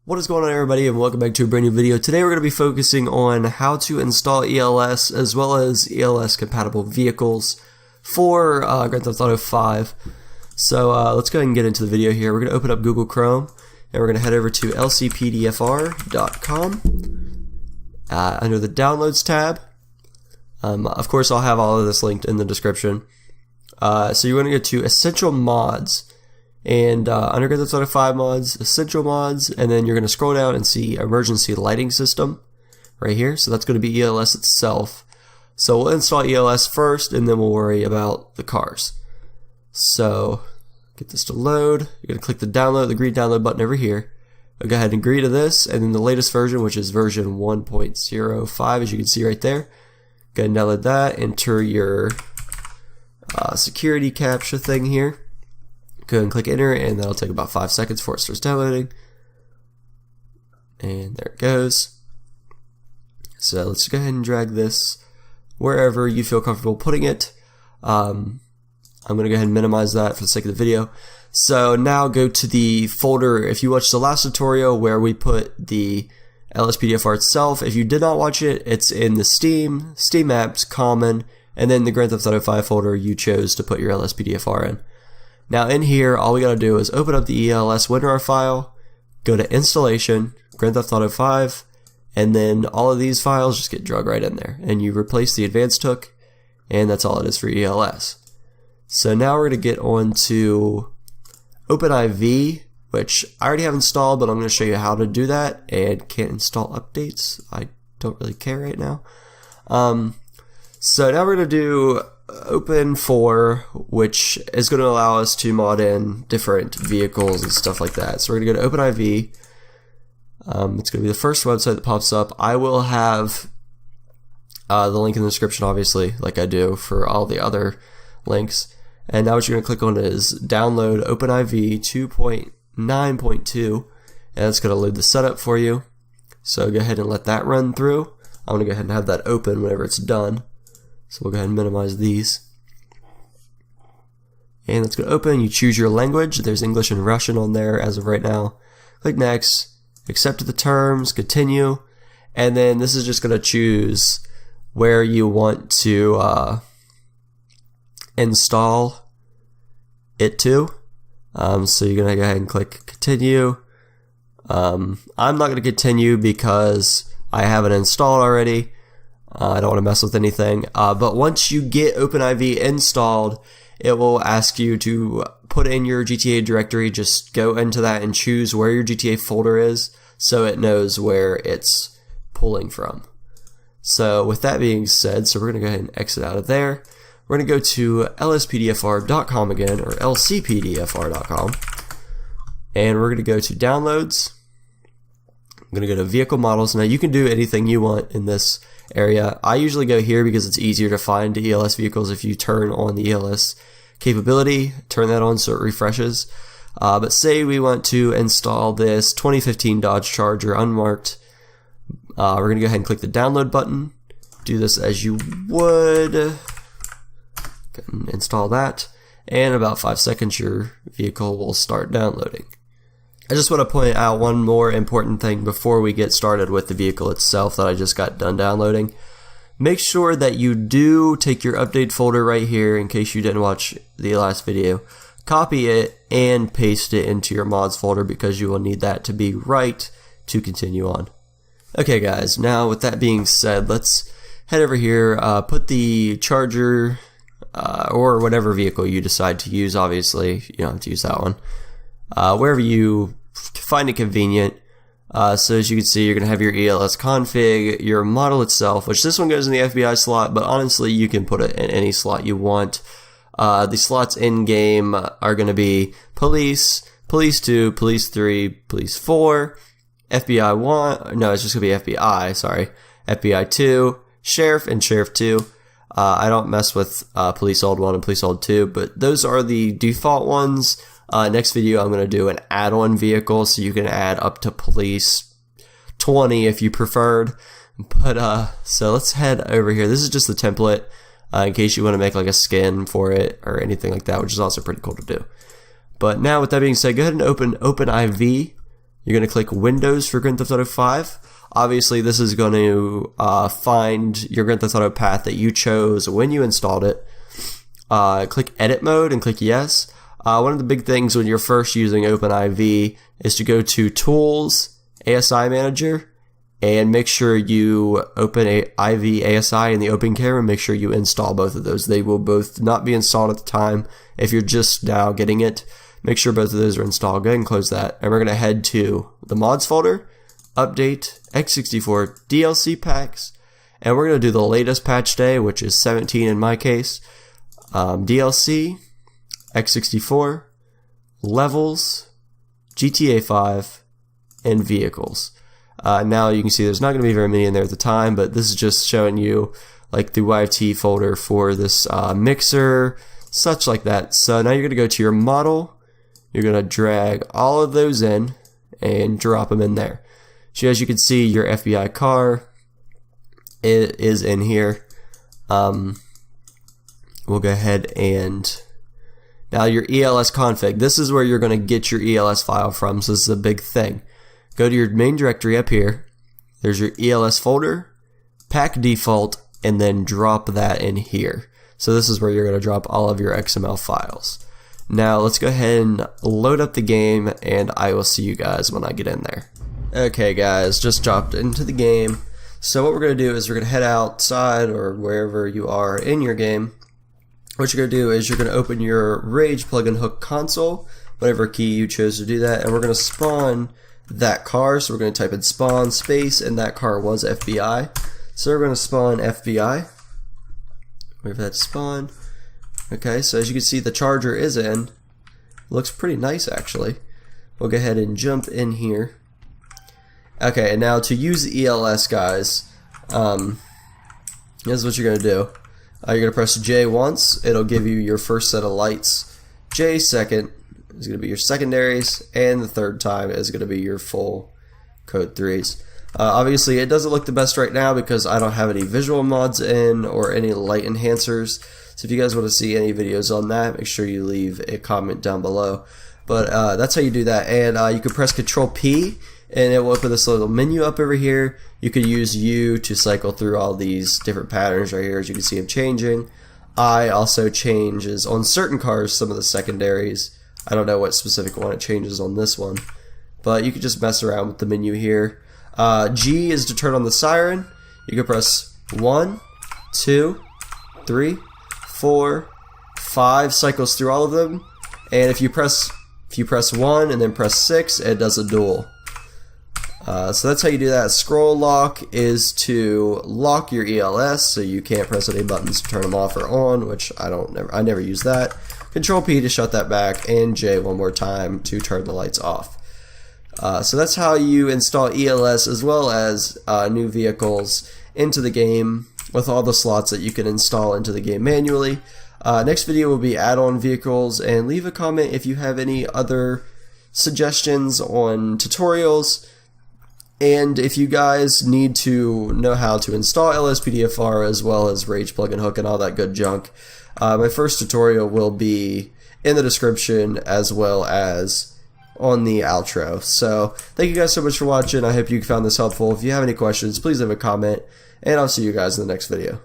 What is going on, everybody, and welcome back to a brand new video. Today we're going to be focusing on how to install ELS as well as ELS compatible vehicles for Grand Theft Auto 5. So let's go ahead and get into the video here. We're going to open up Google Chrome and we're going to head over to lcpdfr.com under the Downloads tab. Of course, I'll have all of this linked in the description. So you're going to go to Essential Mods. And under Grand Theft Auto 5 mods, Essential mods, and then you're going to scroll down and see Emergency Lighting System right here. So that's going to be ELS itself. So we'll install ELS first, and then we'll worry about the cars. So get this to load. You're going to click the green download button over here. I'll go ahead and agree to this, and then the latest version, which is version 1.05, as you can see right there. Go ahead and download that. Enter your security captcha thing here. Go ahead and click enter, and that'll take about 5 seconds before it starts downloading. And there it goes. So let's go ahead and drag this wherever you feel comfortable putting it. I'm going to go ahead and minimize that for the sake of the video. So now go to the folder. If you watched the last tutorial where we put the LSPDFR itself, if you did not watch it, it's in the Steam apps, common, and then the Grand Theft Auto 5 folder you chose to put your LSPDFR in. Now in here, all we gotta do is open up the ELS WinRAR file, go to Installation, Grand Theft Auto 5, and then all of these files just get drug right in there. And you replace the advanced hook, and that's all it is for ELS. So now we're gonna get on to OpenIV, which I already have installed, but I'm gonna show you how to do that, and can't install updates. I don't really care right now. So now we're gonna do Open4, which is going to allow us to mod in different vehicles and stuff like that. So we're going to go to OpenIV. It's going to be the first website that pops up. I will have the link in the description, obviously, like I do for all the other links. And now what you're going to click on is download OpenIV 2.9.2, and that's going to load the setup for you. So go ahead and let that run through. I'm going to go ahead and have that open whenever it's done. So we'll go ahead and minimize these. And it's going to open. You choose your language. There's English and Russian on there as of right now. Click Next. Accept the terms. Continue. And then this is just going to choose where you want to install it to. So you're going to go ahead and click Continue. I'm not going to continue because I have it installed already. I don't want to mess with anything, but once you get OpenIV installed, it will ask you to put in your GTA directory. Just go into that and choose where your GTA folder is so it knows where it's pulling from. So with that being said, so we're going to go ahead and exit out of there. We're going to go to lspdfr.com again, or lcpdfr.com, and we're going to go to Downloads. I'm going to go to Vehicle Models. Now you can do anything you want in this area. I usually go here because it's easier to find ELS vehicles if you turn on the ELS capability, turn that on so it refreshes. But say we want to install this 2015 Dodge Charger unmarked. We're going to go ahead and click the download button. Do this as you would. Go ahead and install that. And in about 5 seconds your vehicle will start downloading. I just want to point out one more important thing before we get started with the vehicle itself that I just got done downloading. Make sure that you do take your update folder right here in case you didn't watch the last video. Copy it and paste it into your mods folder because you will need that to be right to continue on. Okay guys, now with that being said, let's head over here, put the Charger or whatever vehicle you decide to use. Obviously, you don't have to use that one. Wherever you find it convenient. So as you can see, you're going to have your ELS config, your model itself, which this one goes in the FBI slot, but honestly you can put it in any slot you want. The slots in game are going to be Police, Police 2, Police 3, Police 4, FBI 1, no, it's just going to be FBI, sorry, FBI 2, Sheriff, and Sheriff 2. I don't mess with Police Old 1 and Police Old 2, but those are the default ones. Next video I'm going to do an add-on vehicle so you can add up to Police 20 if you preferred. But so let's head over here. This is just the template in case you want to make like a skin for it or anything like that, which is also pretty cool to do. But now with that being said, go ahead and open OpenIV. You're going to click Windows for Grand Theft Auto 5. Obviously, this is going to find your Grand Theft Auto path that you chose when you installed it. Click Edit Mode and click Yes. One of the big things when you're first using OpenIV is to go to Tools, Asi Manager, and make sure you open IV ASI in the Open Camera. Make sure you install both of those. They will both not be installed at the time. If you're just now getting it, make sure both of those are installed. Go ahead and close that. And we're going to head to the mods folder, update, x64, DLC packs, and we're going to do the latest patch day, which is 17 in my case. DLC, x64, levels, GTA 5, and vehicles. Now you can see there's not going to be very many in there at the time, but this is just showing you like the YFT folder for this mixer, such like that. So now you're going to go to your model, you're going to drag all of those in and drop them in there. So as you can see, your FBI car, it is in here. We'll go ahead and now your ELS config. This is where you're going to get your ELS file from, so this is a big thing. Go to your main directory up here. There's your ELS folder, pack default, and then drop that in here. So this is where you're going to drop all of your XML files. Now let's go ahead and load up the game, and I will see you guys when I get in there. Okay guys, just dropped into the game. So what we're going to do is we're going to head outside or wherever you are in your game. What you're going to do is you're going to open your Rage plugin hook console, whatever key you chose to do that, and we're going to spawn that car. So we're going to type in spawn space, and that car was FBI. So we're going to spawn FBI. Wait for that to spawn. Okay, so as you can see, the Charger is in. Looks pretty nice actually. We'll go ahead and jump in here. Okay, and now to use the ELS, guys, this is what you're going to do. You're going to press J once, it'll give you your first set of lights. J second is going to be your secondaries, and the third time is going to be your full code 3s. Obviously, it doesn't look the best right now because I don't have any visual mods in or any light enhancers. So if you guys want to see any videos on that, make sure you leave a comment down below. But that's how you do that, and you can press Control P, and it will open this little menu up over here. You could use U to cycle through all these different patterns right here, as you can see them changing. I also changes on certain cars some of the secondaries. I don't know what specific one it changes on this one, but you can just mess around with the menu here. G is to turn on the siren. You can press 1, 2, 3, 4, 5 cycles through all of them, and if you press 1 and then press 6, it does a duel. So that's how you do that. Scroll lock is to lock your ELS, so you can't press any buttons to turn them off or on, which I never use that. Control P to shut that back, and J one more time to turn the lights off. So that's how you install ELS as well as new vehicles into the game with all the slots that you can install into the game manually. Next video will be add-on vehicles, and leave a comment if you have any other suggestions on tutorials. And if you guys need to know how to install LSPDFR as well as Rage plugin hook and all that good junk, my first tutorial will be in the description as well as on the outro. So thank you guys so much for watching. I hope you found this helpful. If you have any questions, please leave a comment, and I'll see you guys in the next video.